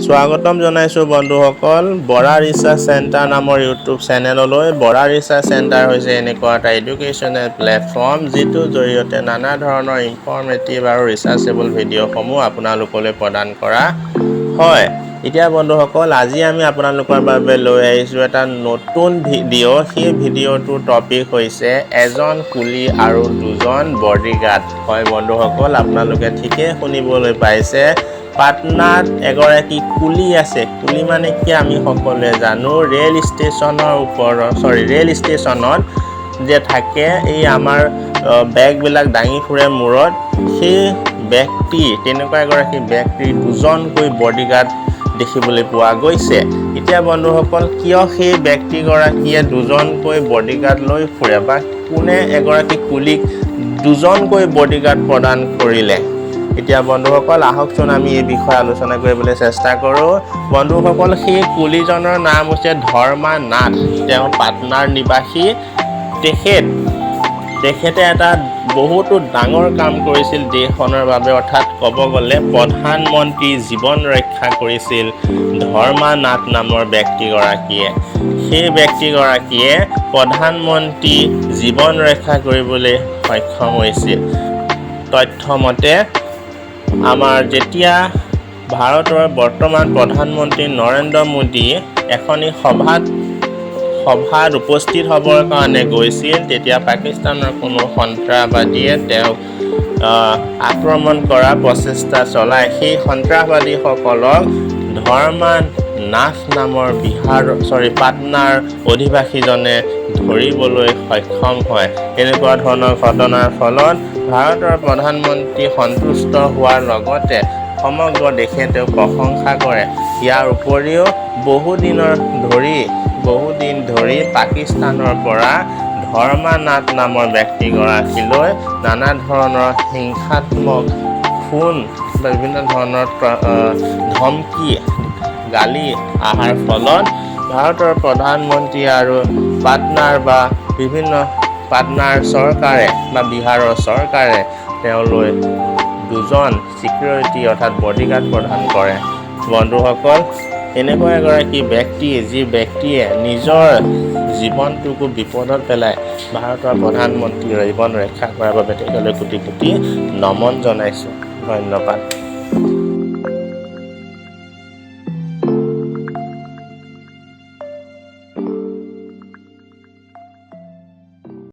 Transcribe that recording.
স্বাগতম জনাইছো বন্ধুসকল বৰা ৰিসাৰ্চ সেন্টাৰ নামৰ ইউটিউব চেনেললৈ। বৰা ৰিসাৰ্চ সেন্টাৰ হৈছে এনেকুৱা এটা এডুকেশ্যনেল প্লেটফৰ্ম যিটো জৰিয়তে নানা ধৰণৰ ইনফৰ্মেটিভ আৰু ৰিসাৰ্চেবল ভিডিঅ'সমূহ আপোনালোকলৈ প্ৰদান কৰা হয়। এতিয়া বন্ধুসকল আজি আমি আপোনালোকৰ বাবে লৈ আহিছো এটা নতুন ভিডিঅ'। সেই ভিডিঅ'টোৰ টপিক হৈছে এজন কুলি আৰু দুজন বডিগাৰ্ড। হয় বন্ধুসকল, আপোনালোকে ঠিকেই শুনিবলৈ পাইছে। পাটনাত এগৰাকী কুলি আছে। কুলি মানে কি আমি সকলোৱে জানো, ৰেল ষ্টেচনত যে থাকে এই আমাৰ বেগবিলাক দাঙি ফুৰে মূৰত, সেই ব্যক্তি তেনেকুৱা এগৰাকী ব্যক্তিৰ দুজনকৈ বডিগাৰ্ড দেখিবলৈ পোৱা গৈছে। এতিয়া বন্ধুসকল, কিয় সেই ব্যক্তিগৰাকীয়ে দুজনকৈ বডিগাৰ্ড লৈ ফুৰে বা কোনে এগৰাকী কুলিক দুজনকৈ বডিগাৰ্ড প্ৰদান কৰিলে? এতিয়া বন্ধুসকল আহকচোন আমি এই বিষয়ে আলোচনা কৰিবলৈ চেষ্টা কৰোঁ। বন্ধুসকল, সেই কুলিজনৰ নাম হৈছে ধৰ্মা নাথ। তেওঁ পাটনাৰ নিবাসী। তেখেতে এটা বহুতো ডাঙৰ কাম কৰিছিল দেশখনৰ বাবে, অৰ্থাৎ ক'ব গ'লে প্ৰধানমন্ত্ৰী জীৱন ৰক্ষা কৰিছিল ধৰ্মা নাথ নামৰ ব্যক্তিগৰাকীয়ে। সেই ব্যক্তিগৰাকীয়ে প্ৰধানমন্ত্ৰী জীৱন ৰক্ষা কৰিবলৈ সক্ষম হৈছিল। তথ্যমতে আমাৰ যেতিয়া ভাৰতৰ বৰ্তমান প্ৰধানমন্ত্ৰী নৰেন্দ্ৰ মোদী এখনি সভাত উপস্থিত হ'বৰ কাৰণে গৈছিল, তেতিয়া পাকিস্তানৰ কোনো সন্ত্ৰাসবাদীয়ে তেওঁক আক্ৰমণ কৰাৰ প্ৰচেষ্টা চলায়। সেই সন্ত্ৰাসবাদীসকলক ধৰ্মা নাথ নামৰ পাটনাৰ অধিবাসীজনে ধৰিবলৈ সক্ষম হয়। এনেকুৱা ধৰণৰ ঘটনাৰ ফলত ভাৰতৰ প্ৰধানমন্ত্ৰী সন্তুষ্ট হোৱাৰ লগতে সমগ্ৰ দেশে তেওঁক প্ৰশংসা কৰে। ইয়াৰ উপৰিও বহুদিন ধৰি পাকিস্তানৰ পৰা ধৰ্মা নাথ নামৰ ব্যক্তিগৰাকীলৈ নানা ধৰণৰ হিংসাত্মক খুন বা বিভিন্ন ধৰণৰ ধমকি গালি অহাৰ ফলত ভাৰতৰ প্ৰধানমন্ত্ৰী আৰু পাটনাৰ চৰকাৰে বা বিহাৰৰ চৰকাৰে তেওঁলৈ দুজন চিকিউৰিটি অৰ্থাৎ বডিগাৰ্ড প্ৰদান কৰে। বন্ধুসকল, এনেকুৱা এগৰাকী ব্যক্তি যি ব্যক্তিয়ে নিজৰ জীৱনটোকো বিপদত পেলাই ভাৰতৰ প্ৰধানমন্ত্ৰীৰ জীৱন ৰক্ষা কৰাৰ বাবে তেখেতলৈ কোটি কোটি নমন জনাইছোঁ। ধন্যবাদ।